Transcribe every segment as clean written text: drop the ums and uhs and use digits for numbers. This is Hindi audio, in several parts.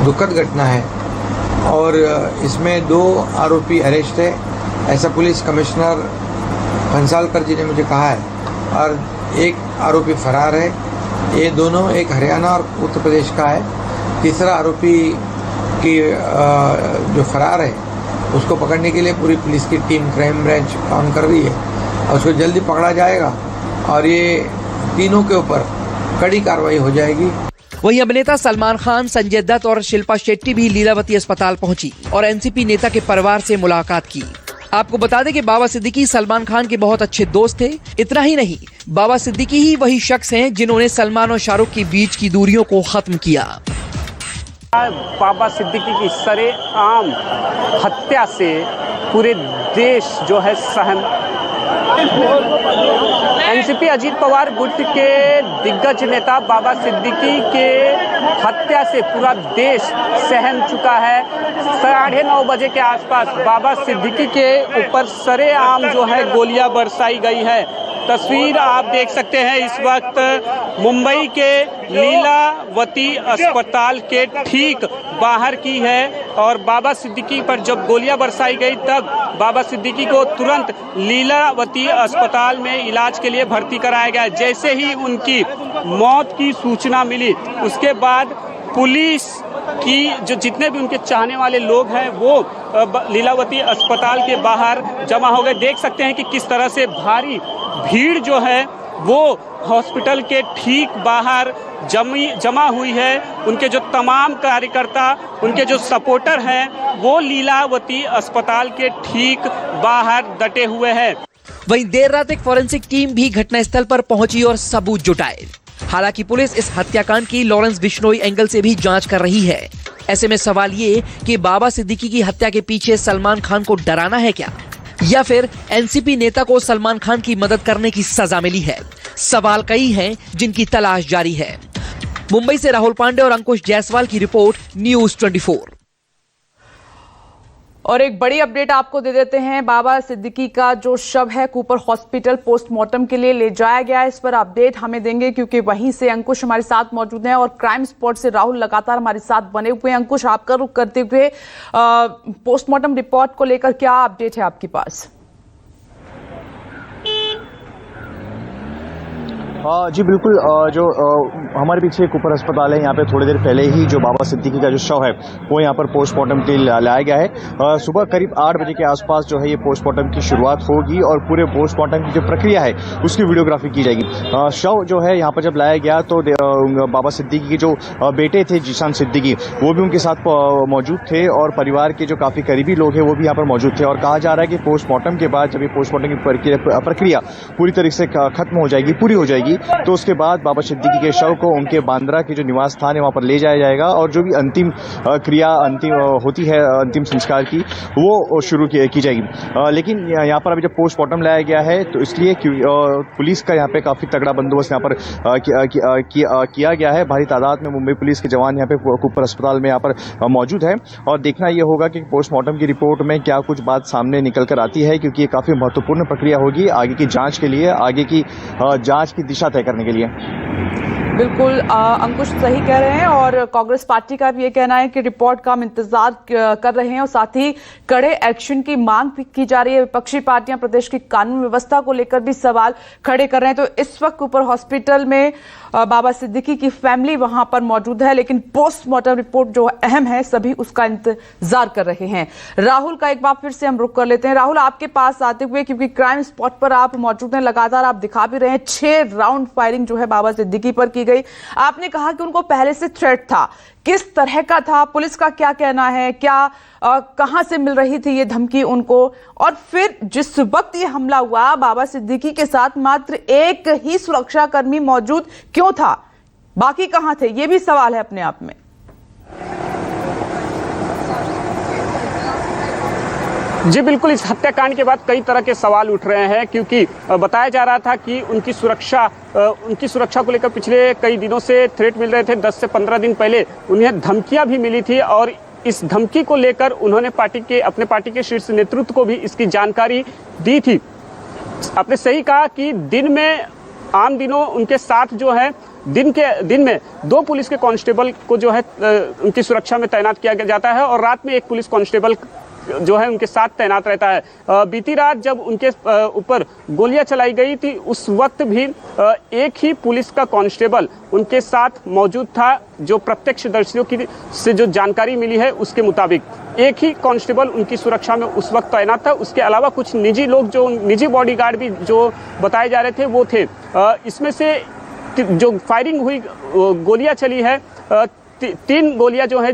दुखद घटना है और इसमें 2 आरोपी अरेस्ट है, ऐसा पुलिस कमिश्नर भंसालकर जी ने मुझे कहा है, और एक आरोपी फरार है। ये दोनों एक हरियाणा और उत्तर प्रदेश का है। तीसरा आरोपी की जो फरार है उसको पकड़ने के लिए पूरी पुलिस की टीम क्राइम ब्रांच काम कर रही है और उसको जल्दी पकड़ा जाएगा और ये तीनों के ऊपर कड़ी कार्रवाई हो जाएगी। वहीं अभिनेता सलमान खान, संजय दत्त और शिल्पा शेट्टी भी लीलावती अस्पताल पहुंची और एनसीपी नेता के परिवार से मुलाकात की। आपको बता दें कि बाबा सिद्दीकी सलमान खान के बहुत अच्छे दोस्त थे। इतना ही नहीं, बाबा सिद्दीकी ही वही शख्स हैं जिन्होंने सलमान और शाहरुख के बीच की दूरियों को खत्म किया। बाबा सिद्दीकी की सरेआम हत्या से पूरे देश जो है सहम। एनसीपी अजीत पवार गुट के दिग्गज नेता बाबा सिद्दीकी के हत्या से पूरा देश सहम चुका है। 9:30 बजे के आसपास बाबा सिद्दीकी के ऊपर सरेआम जो है गोलियां बरसाई गई है। तस्वीर आप देख सकते हैं इस वक्त मुंबई के लीलावती अस्पताल के ठीक बाहर की है और बाबा सिद्दीकी पर जब गोलियां बरसाई गई तब बाबा सिद्दीकी को तुरंत लीलावती अस्पताल में इलाज के लिए भर्ती कराया गया। जैसे ही उनकी मौत की सूचना मिली उसके बाद पुलिस की जो जितने भी उनके चाहने वाले लोग हैं वो लीलावती अस्पताल के बाहर जमा हो गए। देख सकते हैं कि किस तरह से भारी भीड़ जो है वो हॉस्पिटल के ठीक बाहर जमा हुई है। उनके जो तमाम कार्यकर्ता, उनके जो सपोर्टर हैं वो लीलावती अस्पताल के ठीक बाहर डटे हुए हैं। वहीं देर रात एक फॉरेंसिक टीम भी घटनास्थल पर पहुंची और सबूत जुटाए। हालांकि पुलिस इस हत्याकांड की लॉरेंस बिश्नोई एंगल से भी जांच कर रही है। ऐसे में सवाल ये कि बाबा सिद्दीकी की हत्या के पीछे सलमान खान को डराना है क्या, या फिर एनसीपी नेता को सलमान खान की मदद करने की सजा मिली है। सवाल कई हैं जिनकी तलाश जारी है। मुंबई से राहुल पांडे और अंकुश जायसवाल की रिपोर्ट, न्यूज़ 24। और एक बड़ी अपडेट आपको दे देते हैं। बाबा सिद्दीकी का जो शव है कूपर हॉस्पिटल पोस्टमार्टम के लिए ले जाया गया है। इस पर अपडेट हमें देंगे क्योंकि वहीं से अंकुश हमारे साथ मौजूद हैं और क्राइम स्पॉट से राहुल लगातार हमारे साथ बने हुए हैं। अंकुश, आपका रुख करते हुए पोस्टमार्टम रिपोर्ट को लेकर क्या अपडेट है आपके पास? जी बिल्कुल, जो हमारे पीछे कूपर अस्पताल है, यहाँ पे थोड़ी देर पहले ही जो बाबा सिद्दीकी का जो शव है वो यहाँ पर पोस्टमार्टम के लिए लाया गया है। सुबह करीब 8 बजे के आसपास जो है ये पोस्टमार्टम की शुरुआत होगी और पूरे पोस्टमार्टम की जो प्रक्रिया है उसकी वीडियोग्राफी की जाएगी। शव जो है यहाँ पर जब लाया गया तो बाबा सिद्दीकी के जो बेटे थे जीशान सिद्दीकी, वो भी उनके साथ मौजूद थे और परिवार के जो काफ़ी करीबी लोग हैं वो भी यहाँ पर मौजूद थे। और कहा जा रहा है कि पोस्टमार्टम के बाद जब ये पोस्टमार्टम की प्रक्रिया पूरी तरीके से खत्म हो जाएगी, पूरी हो जाएगी, तो उसके बाद बाबा सिद्दीकी के शव को उनके बांद्रा के जो निवास स्थान है वहां पर ले जाया जाएगा और जो भी अंतिम क्रिया होती है अंतिम संस्कार की वो शुरू की जाएगी। लेकिन यहाँ पर अभी जब पोस्टमार्टम लाया गया है तो इसलिए पुलिस का यहाँ पे काफी तगड़ा बंदोबस्त यहाँ पर किया गया है। भारी तादाद में मुंबई पुलिस के जवान यहाँ पे कूपर अस्पताल में यहाँ पर मौजूद है और देखना ये होगा कि पोस्टमार्टम की रिपोर्ट में क्या कुछ बात सामने निकल कर आती है, क्योंकि ये काफी महत्वपूर्ण प्रक्रिया होगी आगे की जांच के लिए, आगे की जांच की दिशा तय करने के लिए। बिल्कुल अंकुश सही कह रहे हैं और कांग्रेस पार्टी का भी ये कहना है कि रिपोर्ट का हम इंतजार कर रहे हैं और साथ ही कड़े एक्शन की मांग भी की जा रही है। विपक्षी पार्टियां प्रदेश की कानून व्यवस्था को लेकर भी सवाल खड़े कर रहे हैं। तो इस वक्त ऊपर हॉस्पिटल में बाबा सिद्दीकी की फैमिली वहां पर मौजूद है, लेकिन पोस्टमार्टम रिपोर्ट जो अहम है सभी उसका इंतजार कर रहे हैं। राहुल का एक बार फिर से हम रुख कर लेते हैं। राहुल, आपके पास आते हुए, क्योंकि क्राइम स्पॉट पर आप मौजूद हैं, लगातार आप दिखा भी रहे हैं 6 राउंड फायरिंग जो है बाबा सिद्दीकी पर की गई। आपने कहा कि उनको पहले से थ्रेट था, किस तरह का था, पुलिस का क्या कहना है, क्या कहां से मिल रही थी ये धमकी उनको, और फिर जिस वक्त ये हमला हुआ बाबा सिद्दीकी के साथ मात्र एक ही सुरक्षाकर्मी मौजूद क्यों था, बाकी कहां थे, ये भी सवाल है अपने आप में। जी बिल्कुल, इस हत्याकांड के बाद कई तरह के सवाल उठ रहे हैं क्योंकि बताया जा रहा था कि उनकी सुरक्षा को लेकर पिछले कई दिनों से थ्रेट मिल रहे थे। 10 से 15 दिन पहले उन्हें धमकियां भी मिली थी और इस धमकी को लेकर उन्होंने अपने पार्टी के शीर्ष नेतृत्व को भी इसकी जानकारी दी थी। आपने सही कहा कि दिन में आम दिनों उनके साथ जो है दिन में 2 पुलिस के कांस्टेबल को जो है उनकी सुरक्षा में तैनात किया जाता है और रात में 1 पुलिस कांस्टेबल जो है उनके साथ तैनात रहता है। बीती रात जब उनके ऊपर गोलियां चलाई गई थी उस वक्त भी एक ही पुलिस का कांस्टेबल उनके साथ मौजूद था। जो प्रत्यक्षदर्शियों की से जो जानकारी मिली है उसके मुताबिक एक ही कांस्टेबल उनकी सुरक्षा में उस वक्त तैनात था। उसके अलावा कुछ निजी लोग, जो निजी बॉडीगार्ड भी जो बताए जा रहे थे वो थे। इसमें से जो फायरिंग हुई, गोलियां चली है, 3 गोलियां जो है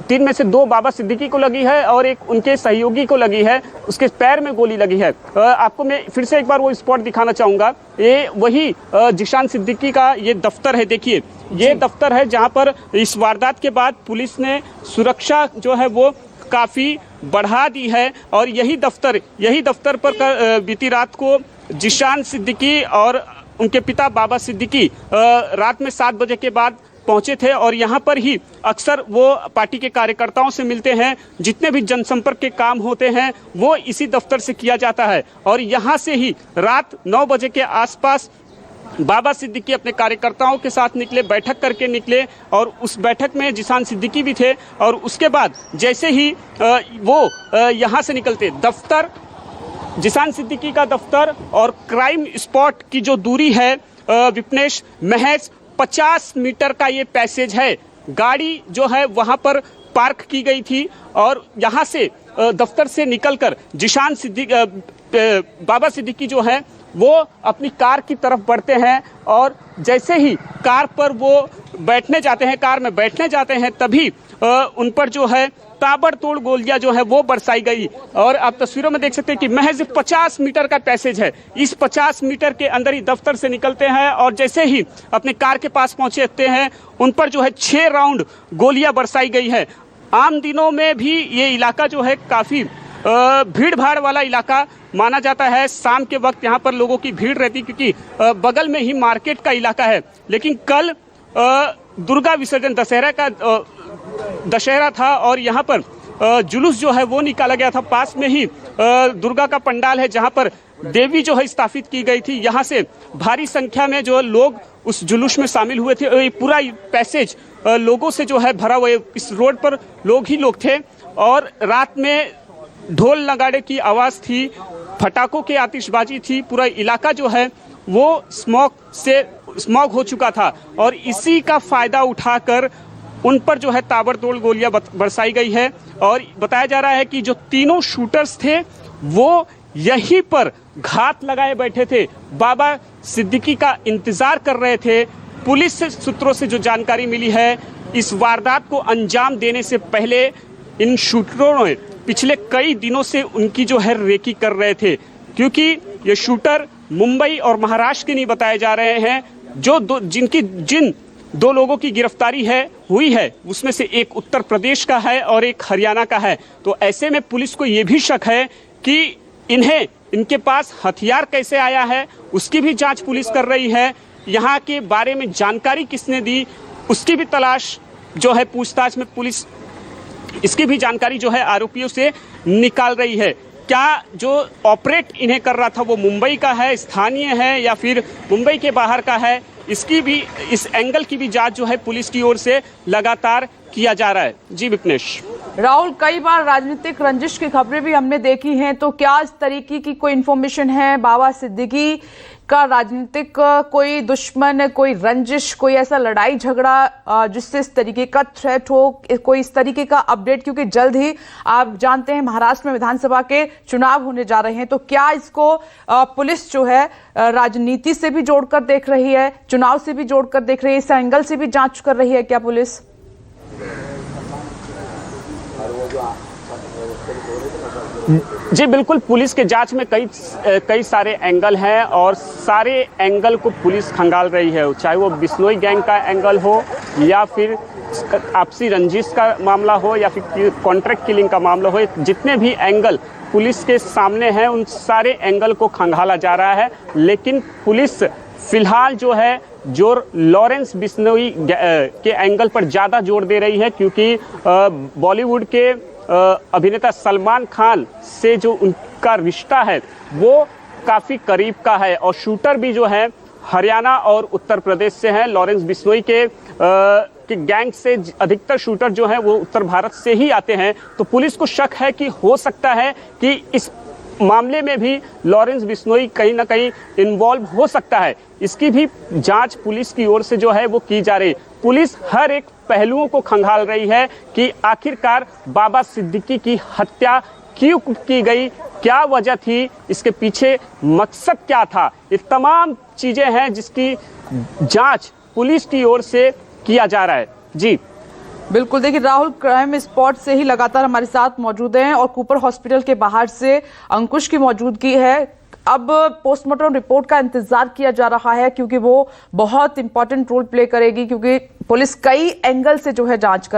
3 में से 2 बाबा सिद्दीकी को लगी है और एक उनके सहयोगी को लगी है, उसके पैर में गोली लगी है। आपको मैं फिर से एक बार वो स्पॉट दिखाना चाहूँगा। ये वही जिशान सिद्दीकी का ये दफ्तर है। देखिए ये दफ्तर है जहाँ पर इस वारदात के बाद पुलिस ने सुरक्षा जो है वो काफ़ी बढ़ा दी है और यही दफ्तर पर बीती रात को जिशान सिद्दीकी और उनके पिता बाबा सिद्दीकी रात में 7 बजे के बाद पहुंचे थे और यहाँ पर ही अक्सर वो पार्टी के कार्यकर्ताओं से मिलते हैं। जितने भी जनसंपर्क के काम होते हैं वो इसी दफ्तर से किया जाता है और यहाँ से ही रात 9 बजे के आसपास बाबा सिद्दीकी अपने कार्यकर्ताओं के साथ निकले, बैठक करके निकले और उस बैठक में जिशान सिद्दीकी भी थे। और उसके बाद जैसे ही वो यहाँ से निकलते, दफ्तर, जिशान सिद्दीकी का दफ्तर और क्राइम स्पॉट की जो दूरी है विपनेश, महज 50 मीटर का ये पैसेज है। गाड़ी जो है वहाँ पर पार्क की गई थी और यहाँ से दफ्तर से निकलकर जिशान सिद्दीकी, बाबा सिद्दीकी जो है वो अपनी कार की तरफ बढ़ते हैं और जैसे ही कार पर वो बैठने जाते हैं, कार में बैठने जाते हैं, तभी उन पर जो है ताबड़तोड़ गोलियां जो है वो बरसाई गई। और आप तस्वीरों में देख सकते हैं कि महज 50 मीटर का पैसेज है। इस 50 मीटर के अंदर ही दफ्तर से निकलते हैं और जैसे ही अपने कार के पास पहुंचते हैं उन पर जो है 6 राउंड गोलियां बरसाई गई है। आम दिनों में भी ये इलाका जो है काफ़ी भीड़ भाड़ वाला इलाका माना जाता है। शाम के वक्त यहाँ पर लोगों की भीड़ रहती क्योंकि बगल में ही मार्केट का इलाका है। लेकिन कल दुर्गा विसर्जन, दशहरा था और यहाँ पर जुलूस जो है वो निकाला गया था। पास में ही दुर्गा का पंडाल है जहाँ पर देवी जो है स्थापित की गई थी। यहाँ से भारी संख्या में जो लोग उस जुलूस में शामिल हुए थे। ये पूरा पैसेज लोगों से जो है भरा हुआ है। इस रोड पर लोग ही लोग थे और रात में ढोल नगाड़े की आवाज़ थी, फटाकों की आतिशबाजी थी। पूरा इलाका जो है वो स्मॉग हो चुका था और इसी का फ़ायदा उठाकर उन पर जो है ताबड़तोड़ गोलियां बरसाई गई है। और बताया जा रहा है कि जो तीनों शूटर्स थे वो यहीं पर घात लगाए बैठे थे, बाबा सिद्दीकी का इंतज़ार कर रहे थे। पुलिस सूत्रों से जो जानकारी मिली है, इस वारदात को अंजाम देने से पहले इन शूटरों ने पिछले कई दिनों से उनकी जो है रेकी कर रहे थे, क्योंकि ये शूटर मुंबई और महाराष्ट्र के नहीं बताए जा रहे हैं। जिन 2 लोगों की गिरफ्तारी हुई है उसमें से एक उत्तर प्रदेश का है और एक हरियाणा का है। तो ऐसे में पुलिस को ये भी शक है कि इनके पास हथियार कैसे आया है, उसकी भी जांच पुलिस कर रही है। यहाँ के बारे में जानकारी किसने दी उसकी भी तलाश जो है, पूछताछ में पुलिस इसकी भी जानकारी जो है आरोपियों से निकाल रही है। क्या जो ऑपरेट इन्हें कर रहा था वो मुंबई का है, स्थानीय है या फिर मुंबई के बाहर का है, इसकी भी, इस एंगल की भी जांच जो है पुलिस की ओर से लगातार किया जा रहा है। जी विपनेश। राहुल, कई बार राजनीतिक रंजिश की खबरें भी हमने देखी हैं, तो क्या इस तरीके की कोई इन्फॉर्मेशन है बाबा सिद्दीकी का राजनीतिक कोई दुश्मन, कोई रंजिश, कोई ऐसा लड़ाई झगड़ा जिससे इस तरीके का थ्रेट हो, कोई इस तरीके का अपडेट? क्योंकि जल्द ही आप जानते हैं महाराष्ट्र में विधानसभा के चुनाव होने जा रहे हैं, तो क्या इसको पुलिस जो है राजनीति से भी जोड़कर देख रही है, चुनाव से भी जोड़कर देख रही है, इस एंगल से भी जांच कर रही है क्या पुलिस? जी बिल्कुल, पुलिस के जांच में कई सारे एंगल हैं और सारे एंगल को पुलिस खंगाल रही है। चाहे वो बिश्नोई गैंग का एंगल हो या फिर आपसी रंजिश का मामला हो या फिर कॉन्ट्रैक्ट किलिंग का मामला हो, जितने भी एंगल पुलिस के सामने हैं उन सारे एंगल को खंगाला जा रहा है। लेकिन पुलिस फिलहाल जो है जोर लॉरेंस बिश्नोई के एंगल पर ज़्यादा जोर दे रही है, क्योंकि बॉलीवुड के अभिनेता सलमान खान से जो उनका रिश्ता है वो काफ़ी करीब का है और शूटर भी जो है हरियाणा और उत्तर प्रदेश से हैं। लॉरेंस बिश्नोई के गैंग से अधिकतर शूटर जो हैं वो उत्तर भारत से ही आते हैं। तो पुलिस को शक है कि हो सकता है कि इस मामले में भी लॉरेंस बिश्नोई कहीं ना कहीं इन्वॉल्व हो सकता है। इसकी भी जांच पुलिस की ओर से जो है वो की जा रही। पुलिस हर एक पहलुओं को खंगाल रही है कि आखिरकार बाबा सिद्दीकी की हत्या क्यों की गई, क्या वजह थी, इसके पीछे मकसद क्या था। ये तमाम चीजें हैं जिसकी जांच पुलिस की ओर से किया जा रहा है। जी बिल्कुल, देखिए राहुल क्राइम स्पॉट से ही लगातार हमारे साथ मौजूद हैं और कूपर हॉस्पिटल के बाहर से अंकुश की मौजूदगी है। अब पोस्टमार्टम रिपोर्ट का इंतजार किया जा रहा है क्योंकि वो बहुत इंपॉर्टेंट रोल प्ले करेगी, क्योंकि पुलिस कई एंगल से जो है जांच कर